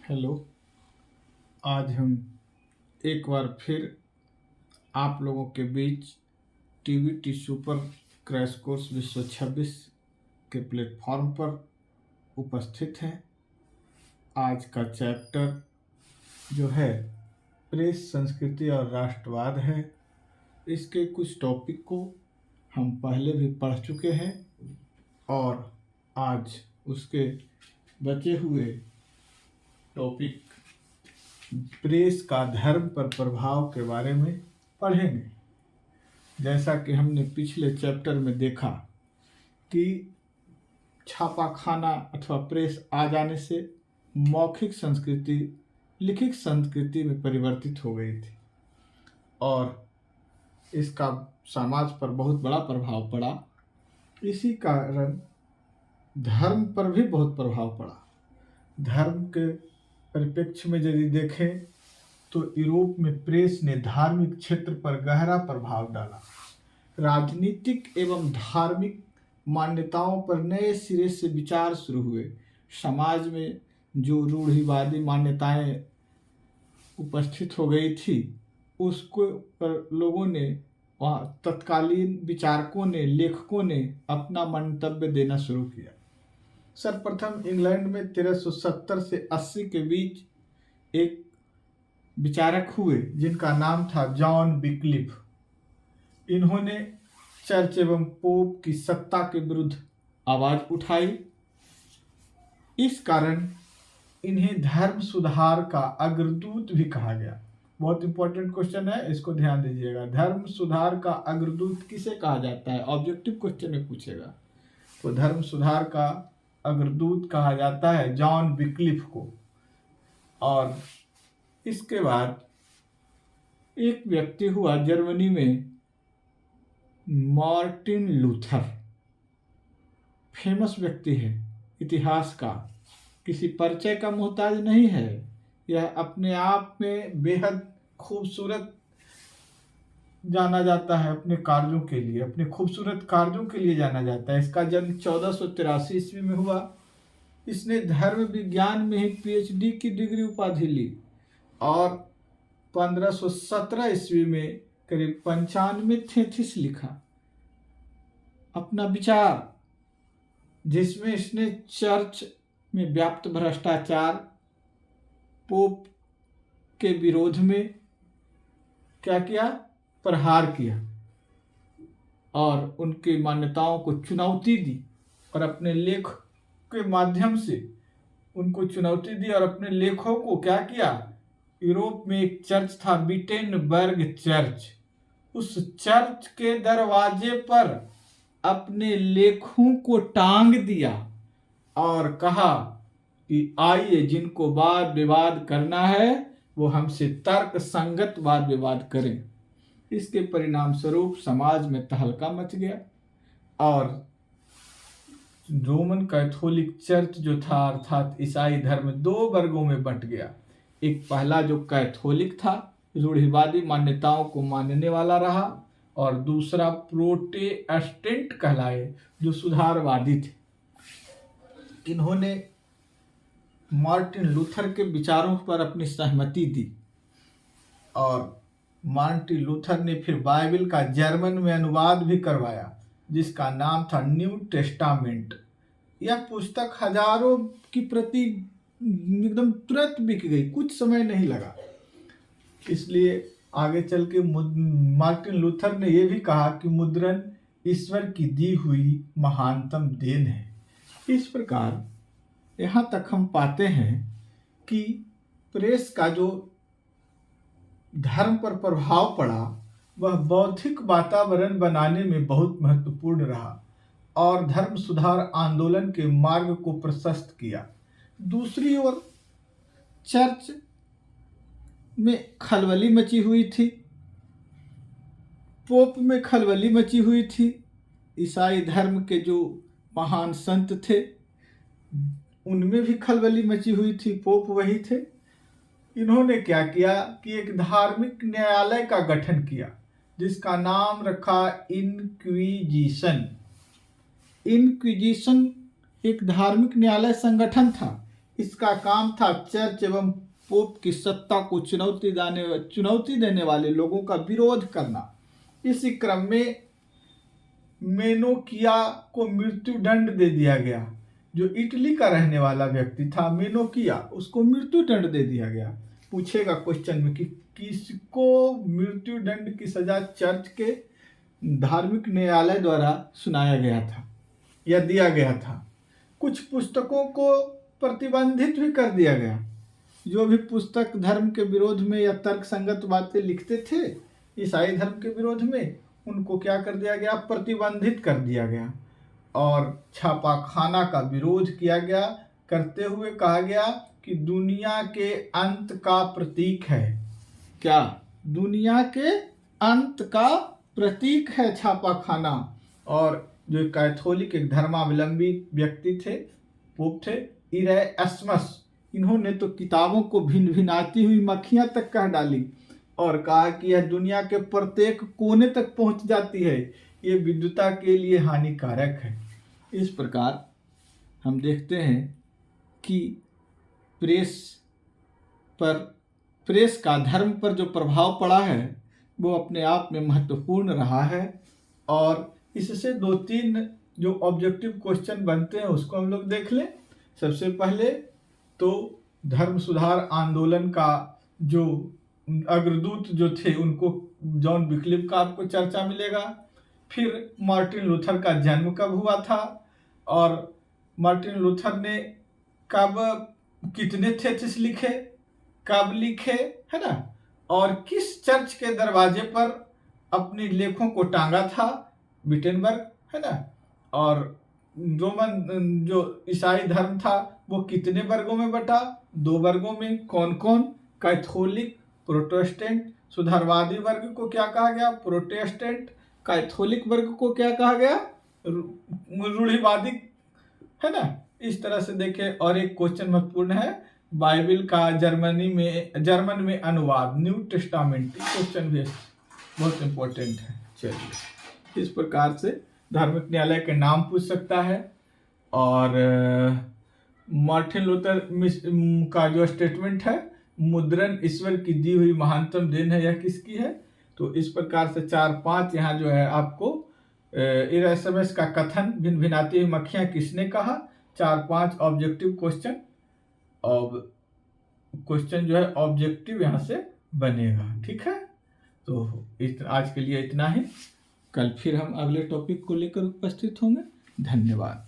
Hello. आज हम एक बार फिर आप लोगों के बीच टीवीटी सुपर क्रैश कोर्स 226 के प्लेटफॉर्म पर उपस्थित हैं। आज का चैप्टर जो है प्रेस संस्कृति और राष्ट्रवाद है। इसके कुछ टॉपिक को हम पहले भी पढ़ चुके हैं और आज उसके बचे हुए टॉपिक प्रेस का धर्म पर प्रभाव के बारे में पढ़ेंगे। जैसा कि हमने पिछले चैप्टर में देखा कि छापाखाना अथवा प्रेस आ जाने से मौखिक संस्कृति लिखित संस्कृति में परिवर्तित हो गई थी और इसका समाज पर बहुत बड़ा प्रभाव पड़ा। इसी कारण धर्म पर भी बहुत प्रभाव पड़ा। धर्म के परिप्रेक्ष्य में यदि देखें तो यूरोप में प्रेस ने धार्मिक क्षेत्र पर गहरा प्रभाव डाला। राजनीतिक एवं धार्मिक मान्यताओं पर नए सिरे से विचार शुरू हुए। समाज में जो रूढ़िवादी मान्यताएं उपस्थित हो गई थी उसको पर लोगों ने तत्कालीन विचारकों ने लेखकों ने अपना मंतव्य देना शुरू किया। सर्वप्रथम इंग्लैंड में 1370 से 80 के बीच एक विचारक हुए जिनका नाम था जॉन विक्लिफ। इन्होंने चर्च एवं पोप की सत्ता के विरुद्ध आवाज उठाई। इस कारण इन्हें धर्म सुधार का अग्रदूत भी कहा गया। बहुत इंपॉर्टेंट क्वेश्चन है, इसको ध्यान दीजिएगा। धर्म सुधार का अग्रदूत किसे कहा जाता है? ऑब्जेक्टिव क्वेश्चन में पूछेगा तो धर्म सुधार का अग्रदूत कहा जाता है जॉन विक्लिफ को। और इसके बाद एक व्यक्ति हुआ जर्मनी में मार्टिन लूथर। फेमस व्यक्ति है, इतिहास का, किसी परिचय का मोहताज नहीं है। यह अपने आप में बेहद खूबसूरत जाना जाता है। अपने कार्यों के लिए, अपने खूबसूरत कार्यों के लिए जाना जाता है। इसका जन्म 1483 ईस्वी में हुआ। इसने धर्म विज्ञान में ही पीएचडी की डिग्री उपाधि ली और 1517 ईस्वी में करीब 95 थीसिस लिखा अपना विचार, जिसमें इसने चर्च में व्याप्त भ्रष्टाचार, पोप के विरोध में क्या किया? प्रहार किया और उनकी मान्यताओं को चुनौती दी और अपने लेख के माध्यम से उनको चुनौती दी और अपने लेखों को क्या किया? यूरोप में एक चर्च था विटेनबर्ग चर्च, उस चर्च के दरवाजे पर अपने लेखों को टांग दिया और कहा कि आइए, जिनको वाद विवाद करना है वो हमसे तर्क संगत वाद विवाद करें। इसके परिणाम स्वरूप समाज में तहलका मच गया और रोमन कैथोलिक चर्च जो था अर्थात ईसाई धर्म दो वर्गों में बंट गया। एक पहला जो कैथोलिक था, रूढ़िवादी मान्यताओं को मानने वाला रहा, और दूसरा प्रोटेस्टेंट कहलाए जो सुधारवादी थे। इन्होंने मार्टिन लूथर के विचारों पर अपनी सहमति दी और मार्टिन लूथर ने फिर बाइबल का जर्मन में अनुवाद भी करवाया जिसका नाम था न्यू टेस्टामेंट। यह पुस्तक हजारों की प्रति एकदम तुरंत बिक गई, कुछ समय नहीं लगा। इसलिए आगे चल के मार्टिन लूथर ने यह भी कहा कि मुद्रण ईश्वर की दी हुई महानतम देन है। इस प्रकार यहाँ तक हम पाते हैं कि प्रेस का जो धर्म पर प्रभाव पड़ा वह बौद्धिक वातावरण बनाने में बहुत महत्वपूर्ण रहा और धर्म सुधार आंदोलन के मार्ग को प्रशस्त किया। दूसरी ओर चर्च में खलबली मची हुई थी, पोप में खलबली मची हुई थी। ईसाई धर्म के जो महान संत थे उनमें भी खलबली मची हुई थी, पोप वही थे। इन्होंने क्या किया कि एक धार्मिक न्यायालय का गठन किया जिसका नाम रखा इनक्विजिशन। इनक्विजिशन एक धार्मिक न्यायालय संगठन था इसका काम था चर्च एवं पोप की सत्ता को चुनौती देने वाले लोगों का विरोध करना। इसी क्रम में मेनोकिया को मृत्यु दंड दे दिया गया। जो इटली का रहने वाला व्यक्ति था मेनोकिया, उसको मृत्यु दंड दे दिया गया। पूछेगा क्वेश्चन में कि किसको मृत्यु दंड की सजा चर्च के धार्मिक न्यायालय द्वारा सुनाया गया था या दिया गया था। कुछ पुस्तकों को प्रतिबंधित भी कर दिया गया। जो भी पुस्तक धर्म के विरोध में या तर्कसंगत बातें लिखते थे ईसाई धर्म के विरोध में, उनको क्या कर दिया गया? प्रतिबंधित कर दिया गया। और छापाखाना का विरोध किया गया, करते हुए कहा गया कि दुनिया के अंत का प्रतीक है। क्या? दुनिया के अंत का प्रतीक है छापाखाना। और जो कैथोलिक एक धर्मावलंबी व्यक्ति थे, पोप थे इरेस्मस, इन्होंने तो किताबों को भिन्न भिनाती हुई मक्खियां तक कह डाली और कहा कि यह दुनिया के प्रत्येक कोने तक पहुंच जाती है, ये विद्वता के लिए हानिकारक है। इस प्रकार हम देखते हैं कि प्रेस का धर्म पर जो प्रभाव पड़ा है वो अपने आप में महत्वपूर्ण रहा है। और इससे 2-3 जो ऑब्जेक्टिव क्वेश्चन बनते हैं उसको हम लोग देख लें। सबसे पहले तो धर्म सुधार आंदोलन का जो अग्रदूत जो थे उनको जॉन विक्लिफ का आपको चर्चा मिलेगा। फिर मार्टिन लूथर का जन्म कब हुआ था और मार्टिन लूथर ने कब कितने थेसिस लिखे, कब लिखे, है ना, और किस चर्च के दरवाजे पर अपने लेखों को टांगा था, विटेनबर्ग, है ना, और रोमन जो ईसाई धर्म था वो कितने वर्गों में बटा? 2 वर्गों में। कौन कौन? Catholic, Protestant. सुधारवादी वर्ग को क्या कहा गया? प्रोटेस्टेंट। कैथोलिक वर्ग को क्या कहा गया? रूढ़िवादी, है ना। इस तरह से देखें। और एक क्वेश्चन महत्वपूर्ण है, बाइबल का जर्मन में अनुवाद, न्यू टेस्टामेंट, क्वेश्चन भी बहुत इंपॉर्टेंट है। चलिए, इस प्रकार से धार्मिक न्यायालय के नाम पूछ सकता है। और मार्टिन लूथर का जो स्टेटमेंट है, मुद्रण ईश्वर की दी हुई महानतम देन है, यह किसकी है? तो इस प्रकार से 4-5 यहाँ जो है आपको इरेस्मस का कथन, भिन्न भिनाती हुई मक्खियां किसने कहा, 4-5 ऑब्जेक्टिव क्वेश्चन। और क्वेश्चन जो है ऑब्जेक्टिव यहाँ से बनेगा। ठीक है, तो आज के लिए इतना ही। कल फिर हम अगले टॉपिक को लेकर उपस्थित होंगे। धन्यवाद।